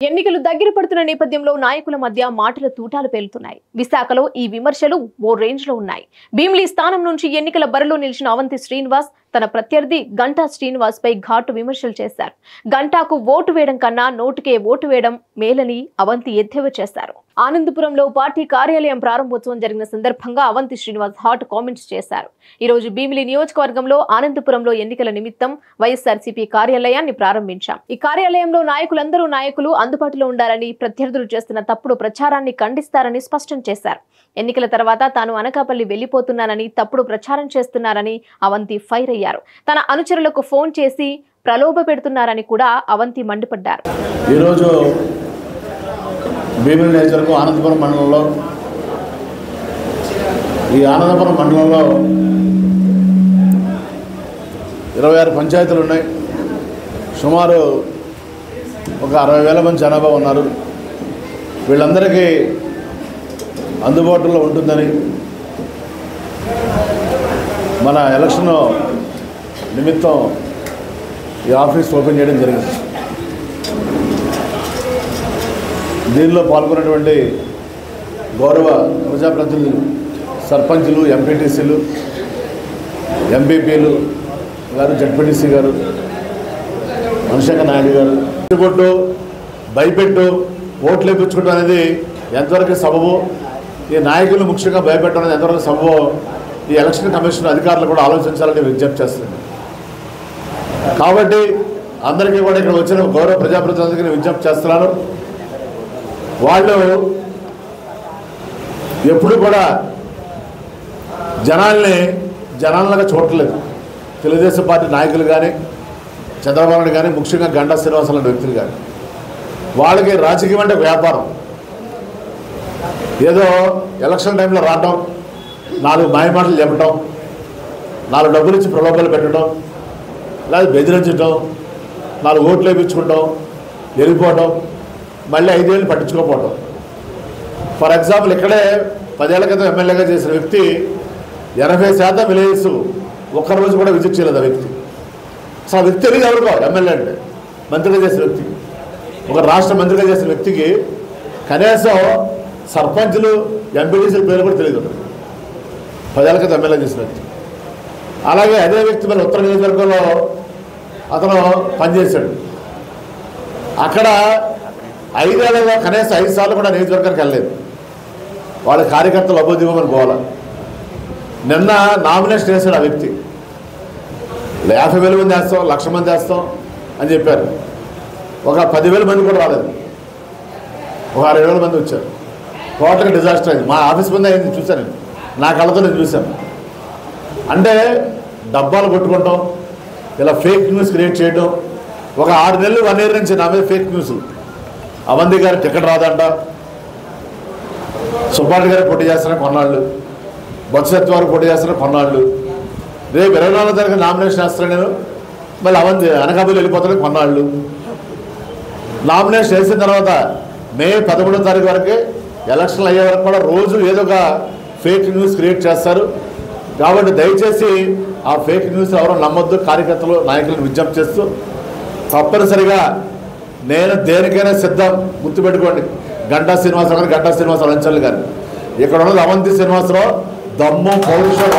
ఎన్నికలు దగ్గర పడుతున్న నేపథ్యంలో నాయకుల మధ్య మాటల తూటాలు పేలుతున్నాయి. విశాఖలో ఈ విమర్శలు ఓ రేంజ్ లో ఉన్నాయి. భీమిలి స్థానం నుంచి ఎన్నికల బరిలో నిలిచిన అవంతి శ్రీనివాస్ తన ప్రత్యర్థి గంటా శ్రీనివాస్ పై ఘాటు విమర్శలు చేశారు. గంటాకు ఓటు వేయడం కన్నా నోటుకే ఓటు వేయడం మేలని అవంతి ఎద్దేవా చేశారు. ఆనందపురంలో పార్టీ కార్యాలయం ప్రారంభోత్సవం జరిగిన సందర్భంగా అవంతి శ్రీనివాస్ హాట్ కామెంట్స్ చేశారు. ఈ రోజు భీమిలి నియోజకవర్గంలో ఆనందపురంలో ఎన్నికల నిమిత్తం వైఎస్ఆర్సీపీ కార్యాలయాన్ని ప్రారంభించాం. ఈ కార్యాలయంలో నాయకులు అందుబాటులో ఉండాలని, ప్రత్యర్థులు చేస్తున్న తప్పుడు ప్రచారాన్ని ఖండిస్తారని స్పష్టం చేశారు. ఎన్నికల తర్వాత తాను అనకాపల్లి వెళ్లిపోతున్నానని, తప్పుడు ప్రచారం చేస్తున్నారని అవంతి ఫైర్ అయ్యారు. తన అనుచరులకు ఫోన్ చేసి ప్రలోభ పెడుతున్నారని కూడా అవంతి మండిపడ్డారు. ఈరోజు భీమిలి నియోజకవర్గం ఆనందపురం మండలంలో ఈ ఆనందపురం మండలంలో 26 పంచాయతీలు ఉన్నాయి. సుమారు ఒక 60,000 మంది జనాభా ఉన్నారు. వీళ్ళందరికీ అందుబాటులో ఉంటుందని మన ఎలక్షన్ నిమిత్తం ఈ ఆఫీస్ ఓపెన్ చేయడం జరిగింది. దీనిలో పాల్గొన్నటువంటి గౌరవ ప్రజాప్రతినిధులు, సర్పంచులు, ఎంపీటీసీలు, ఎంపీపీలు గారు, జడ్పీటీసీ గారు, మనుషక నాయుడు గారు, కొట్టు భయపెట్టు ఓట్లు వేయించుకోవడం అనేది ఎంతవరకు సబబు, ఈ నాయకులు ముఖ్యంగా భయపెట్టడం అనేది ఎంతవరకు సబబు ఈ ఎలక్షన్ కమిషన్ అధికారులు కూడా ఆలోచించాలని విజ్ఞప్తి చేస్తుంది. కాబట్టి అందరికీ కూడా ఇక్కడ వచ్చిన గౌరవ ప్రజాప్రతినిధులకి విజ్ఞప్తి చేస్తున్నాను. వాళ్ళు ఎప్పుడు కూడా జనాలుగా చూడట్లేదు. తెలుగుదేశం పార్టీ నాయకులు కానీ, చంద్రబాబు నాయుడు కానీ, ముఖ్యంగా గంటా శ్రీనివాస్ లాంటి వ్యక్తులు కానీ, వాళ్ళకి రాజకీయం అంటే వ్యాపారం. ఏదో ఎలక్షన్ టైంలో రావటం, 4 మాయమాటలు చెప్పటం, 4 డబ్బులు ఇచ్చి ప్రలోభాలు పెట్టడం, లేదా బెదిరించడం, 4 ఓట్లు వేయించుకోవడం, వెళ్ళిపోవడం, మళ్ళీ 5 ఏళ్ళు పట్టించుకోకపోవడం. ఫర్ ఎగ్జాంపుల్ ఇక్కడే 10 ఏళ్ల క్రితం ఎమ్మెల్యేగా చేసిన వ్యక్తి 80% విలేజెస్ ఒక్కరోజు కూడా విజిట్ చేయలేదు. ఆ వ్యక్తి అసలు ఆ వ్యక్తి తెలియదు ఎవరికో. ఎమ్మెల్యే అంటే మంత్రిగా చేసిన వ్యక్తి, ఒక రాష్ట్ర మంత్రిగా చేసిన వ్యక్తికి కనీసం సర్పంచులు, ఎంపీటీసీల పేరు కూడా తెలియదు. 10 ఏళ్ల క్రితం ఎమ్మెల్యే చేసిన వ్యక్తి. అలాగే అదే వ్యక్తి మరి ఉత్తర నియోజకవర్గంలో అతను పనిచేశాడు. అక్కడ 5 ఏళ్లలో కనీసం 5 సార్లు కూడా నియోజకవర్గానికి వెళ్ళలేదు. వాళ్ళ కార్యకర్తలు అబోదివ్వమని పోవాలి. నిన్న నామినేషన్ వేశాడు ఆ వ్యక్తి. 50,000 మంది వేస్తాం, 1,00,000 మంది వేస్తాం అని చెప్పారు. ఒక 10,000 మంది కూడా రాలేదు. ఒక 60,000 మంది వచ్చారు. టోటల్గా డిజాస్టర్ అయింది. మా ఆఫీస్ ముందే అయింది, చూశాను నేను. నా కళ్ళతో నేను చూశాను. అంటే డబ్బాలు కొట్టుకుంటాం, ఇలా ఫేక్ న్యూస్ క్రియేట్ చేయడం. ఒక 6 నెలలు 1 ఇయర్ నుంచి నా మీద ఫేక్ న్యూస్లు. అవంతి గారి టికెట్ రాదంట, సుబ్బారెడ్డి గారు పోటీ చేస్తారని కొన్నాళ్ళు, బొత్స వారు పోటీ చేస్తారని కొన్నాళ్ళు, రేపు 24వ తారీఖు నామినేషన్ వేస్తాను నేను, మళ్ళీ అవంతి అనకాపల్లి వెళ్ళిపోతానని కొన్నాళ్ళు. నామినేషన్ వేసిన తర్వాత మే 13వ తారీఖు వరకే, ఎలక్షన్లు అయ్యే వరకు కూడా రోజు ఏదో ఒక ఫేక్ న్యూస్ క్రియేట్ చేస్తారు. కాబట్టి దయచేసి ఆ ఫేక్ న్యూస్ ఎవరో నమ్మొద్దు. కార్యకర్తలు, నాయకులను విజ్ఞప్తి చేస్తూ తప్పనిసరిగా నేను దేనికైనా సిద్ధం. గుర్తుపెట్టుకోండి, గంటా శ్రీనివాసరావు గారు, గంటా శ్రీనివాసరావు లంచర్లు గారు. ఇక్కడ ఉన్నది అవంతి శ్రీనివాసరావు, దమ్ము, పౌరుషం.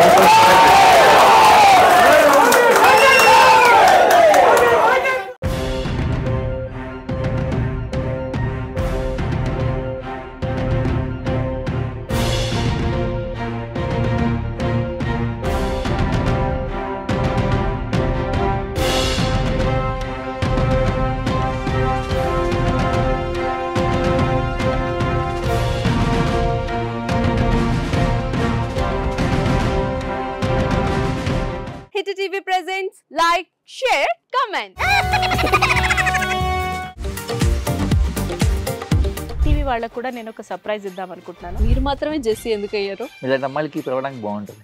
Hit TV presents like, share, comment. TV వాళ్ళకు కూడా నేను ఒక సర్ప్రైజ్ ఇద్దాం అనుకుంటున్నాను. మీరు మాత్రమే జెస్సీ ఎందుకు అయ్యారు? ఇలాంటి అమ్మాయిలకి పిలవడానికి బాగుంటుంది.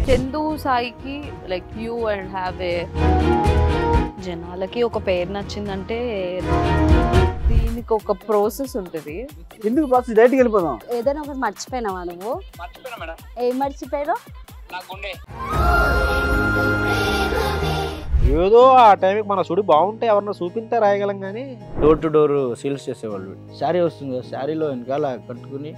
చందు సాయికి like you and have a జనాలకి ఒక పేరు నచ్చిందంటే దీనికి ఒక ప్రాసెస్ ఉంటుంది. ఎందుకు ప్రాసెస్? డైరెక్ట్‌గా వెళ్ళిపోదాం. ఏదైనా ఒకటి మర్చిపోయినావా నువ్వు? మర్చిపోయినా మేడం. ఏం మర్చిపోయావు? నా గుండె. ఏదో ఆ టైంకి మన సుడి బాగుంటే ఎవరన్నా చూపిస్తే రాయగలం కానీ డోర్ టు డోర్ సేల్స్ చేసేవాళ్ళు. శారీ వస్తుంది కదా, శారీలో వెనకాల కట్టుకుని